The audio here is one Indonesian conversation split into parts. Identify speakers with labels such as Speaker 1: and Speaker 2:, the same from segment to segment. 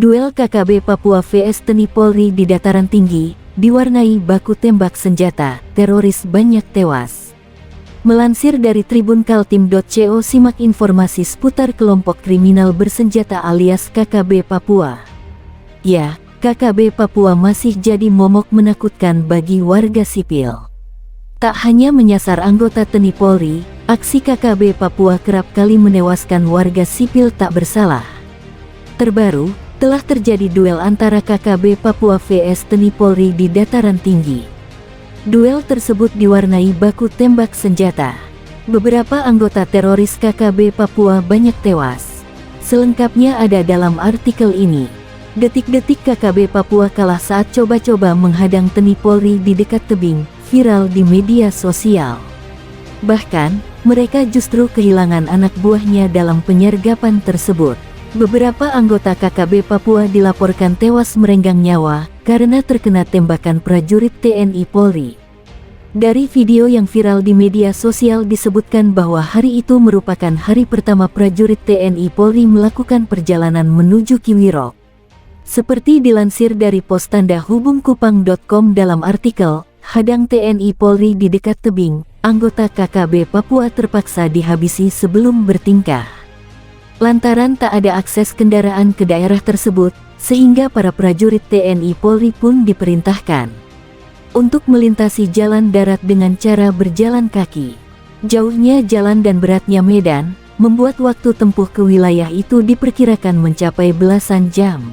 Speaker 1: Duel KKB Papua vs TNI Polri di dataran tinggi, diwarnai baku tembak senjata, teroris banyak tewas. Melansir dari Tribun Kaltim.co, simak informasi seputar kelompok kriminal bersenjata alias KKB Papua. Ya, KKB Papua masih jadi momok menakutkan bagi warga sipil. Tak hanya menyasar anggota TNI Polri, aksi KKB Papua kerap kali menewaskan warga sipil tak bersalah. Terbaru, telah terjadi duel antara KKB Papua vs TNI Polri di dataran tinggi. Duel tersebut diwarnai baku tembak senjata. Beberapa anggota teroris KKB Papua banyak tewas. Selengkapnya ada dalam artikel ini. Detik-detik KKB Papua kalah saat coba-coba menghadang TNI Polri di dekat tebing, viral di media sosial. Bahkan, mereka justru kehilangan anak buahnya dalam penyergapan tersebut. Beberapa anggota KKB Papua dilaporkan tewas merenggang nyawa karena terkena tembakan prajurit TNI Polri. Dari video yang viral di media sosial disebutkan bahwa hari itu merupakan hari pertama prajurit TNI Polri melakukan perjalanan menuju Kiwirok. Seperti dilansir dari pos tanda hubungkupang.com dalam artikel, hadang TNI Polri di dekat tebing, anggota KKB Papua terpaksa dihabisi sebelum bertingkah. Lantaran tak ada akses kendaraan ke daerah tersebut, sehingga para prajurit TNI Polri pun diperintahkan untuk melintasi jalan darat dengan cara berjalan kaki. Jauhnya jalan dan beratnya medan, membuat waktu tempuh ke wilayah itu diperkirakan mencapai belasan jam.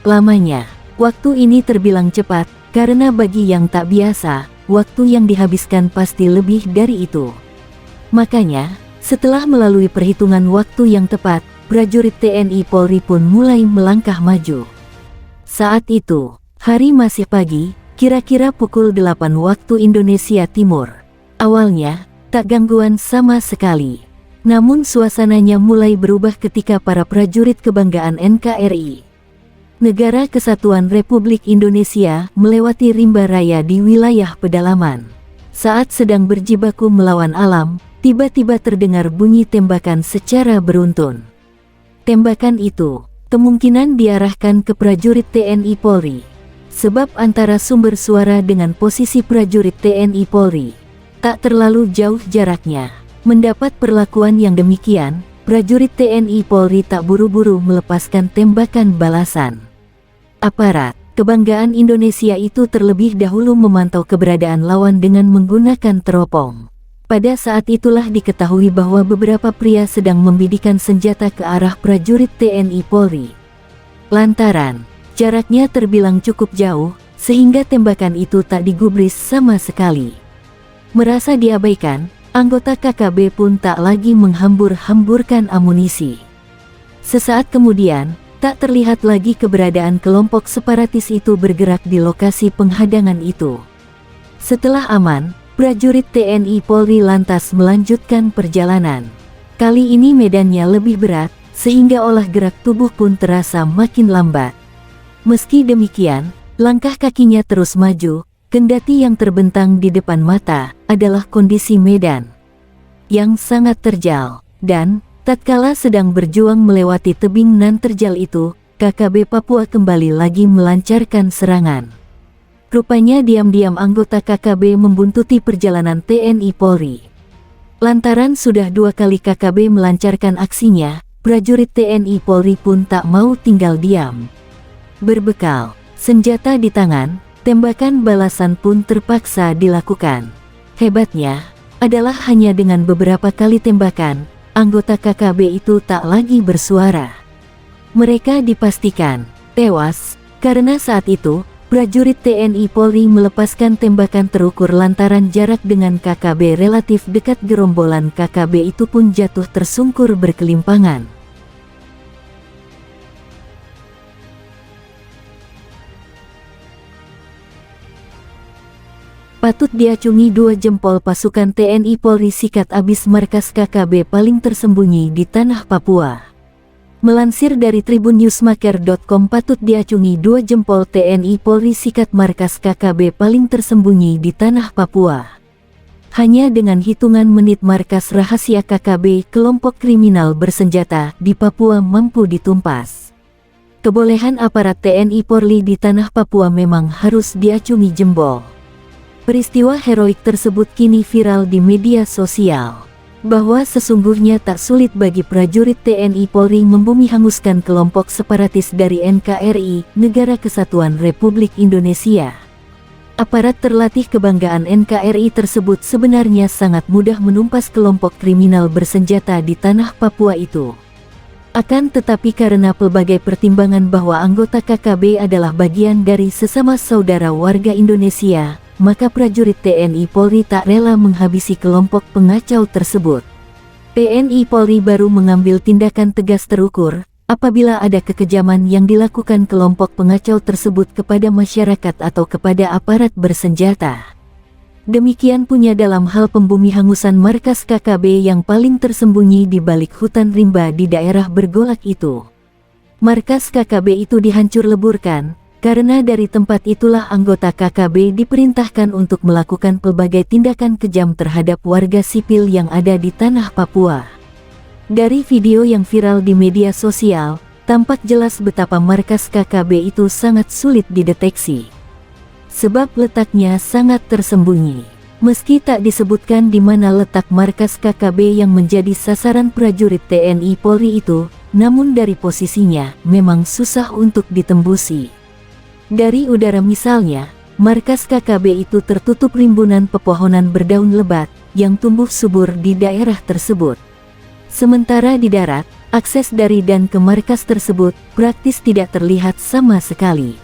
Speaker 1: Lamanya, waktu ini terbilang cepat, karena bagi yang tak biasa, waktu yang dihabiskan pasti lebih dari itu. Makanya, setelah melalui perhitungan waktu yang tepat, prajurit TNI Polri pun mulai melangkah maju. Saat itu, hari masih pagi, kira-kira pukul 8 waktu Indonesia Timur. Awalnya, tak gangguan sama sekali. Namun suasananya mulai berubah ketika para prajurit kebanggaan NKRI, Negara Kesatuan Republik Indonesia, melewati rimba raya di wilayah pedalaman. Saat sedang berjibaku melawan alam, tiba-tiba terdengar bunyi tembakan secara beruntun. Tembakan itu kemungkinan diarahkan ke prajurit TNI Polri, sebab antara sumber suara dengan posisi prajurit TNI Polri tak terlalu jauh jaraknya. Mendapat perlakuan yang demikian, prajurit TNI Polri tak buru-buru melepaskan tembakan balasan. Aparat kebanggaan Indonesia itu terlebih dahulu memantau keberadaan lawan dengan menggunakan teropong. Pada saat itulah diketahui bahwa beberapa pria sedang membidikan senjata ke arah prajurit TNI Polri. Lantaran jaraknya terbilang cukup jauh, sehingga tembakan itu tak digubris sama sekali. Merasa diabaikan, anggota KKB pun tak lagi menghambur-hamburkan amunisi. Sesaat kemudian, tak terlihat lagi keberadaan kelompok separatis itu bergerak di lokasi penghadangan itu. Setelah aman, prajurit TNI Polri lantas melanjutkan perjalanan. Kali ini medannya lebih berat, sehingga olah gerak tubuh pun terasa makin lambat. Meski demikian, langkah kakinya terus maju, kendati yang terbentang di depan mata adalah kondisi medan yang sangat terjal. Dan, tatkala sedang berjuang melewati tebing nan terjal itu, KKB Papua kembali lagi melancarkan serangan. Rupanya diam-diam anggota KKB membuntuti perjalanan TNI Polri. Lantaran sudah 2 kali KKB melancarkan aksinya, prajurit TNI Polri pun tak mau tinggal diam. Berbekal senjata di tangan, tembakan balasan pun terpaksa dilakukan. Hebatnya adalah hanya dengan beberapa kali tembakan, anggota KKB itu tak lagi bersuara. Mereka dipastikan tewas, karena saat itu prajurit TNI Polri melepaskan tembakan terukur lantaran jarak dengan KKB relatif dekat. Gerombolan KKB itu pun jatuh tersungkur berkelimpangan. Patut diacungi 2 jempol pasukan TNI Polri sikat abis markas KKB paling tersembunyi di tanah Papua. Melansir dari tribunNewsmaker.com, patut diacungi 2 jempol TNI Polri sikat markas KKB paling tersembunyi di tanah Papua. Hanya dengan hitungan menit markas rahasia KKB, kelompok kriminal bersenjata di Papua mampu ditumpas. Kebolehan aparat TNI Polri di tanah Papua memang harus diacungi jempol. Peristiwa heroik tersebut kini viral di media sosial. Bahwa sesungguhnya tak sulit bagi prajurit TNI Polri membumi hanguskan kelompok separatis dari NKRI, Negara Kesatuan Republik Indonesia. Aparat terlatih kebanggaan NKRI tersebut sebenarnya sangat mudah menumpas kelompok kriminal bersenjata di tanah Papua itu. Akan tetapi karena pelbagai pertimbangan bahwa anggota KKB adalah bagian dari sesama saudara warga Indonesia, maka prajurit TNI Polri tak rela menghabisi kelompok pengacau tersebut. TNI Polri baru mengambil tindakan tegas terukur, apabila ada kekejaman yang dilakukan kelompok pengacau tersebut kepada masyarakat atau kepada aparat bersenjata. Demikian punya dalam hal pembumi hangusan markas KKB yang paling tersembunyi di balik hutan rimba di daerah bergolak itu. Markas KKB itu dihancur leburkan, karena dari tempat itulah anggota KKB diperintahkan untuk melakukan pelbagai tindakan kejam terhadap warga sipil yang ada di tanah Papua. Dari video yang viral di media sosial, tampak jelas betapa markas KKB itu sangat sulit dideteksi. Sebab letaknya sangat tersembunyi. Meski tak disebutkan di mana letak markas KKB yang menjadi sasaran prajurit TNI Polri itu, namun dari posisinya memang susah untuk ditembusi. Dari udara misalnya, markas KKB itu tertutup rimbunan pepohonan berdaun lebat yang tumbuh subur di daerah tersebut. Sementara di darat, akses dari dan ke markas tersebut praktis tidak terlihat sama sekali.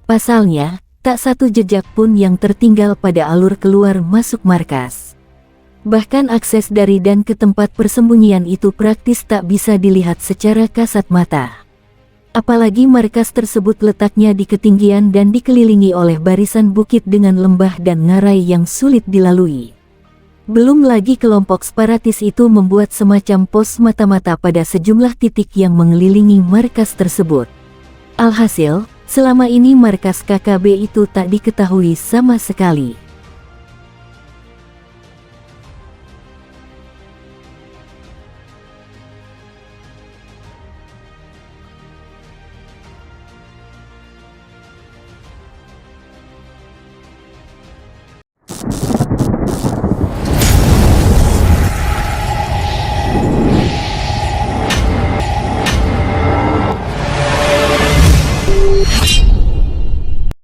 Speaker 1: Pasalnya, tak satu jejak pun yang tertinggal pada alur keluar masuk markas. Bahkan akses dari dan ke tempat persembunyian itu praktis tak bisa dilihat secara kasat mata. Apalagi markas tersebut letaknya di ketinggian dan dikelilingi oleh barisan bukit dengan lembah dan ngarai yang sulit dilalui. Belum lagi kelompok separatis itu membuat semacam pos mata-mata pada sejumlah titik yang mengelilingi markas tersebut. Alhasil, selama ini markas KKB itu tak diketahui sama sekali.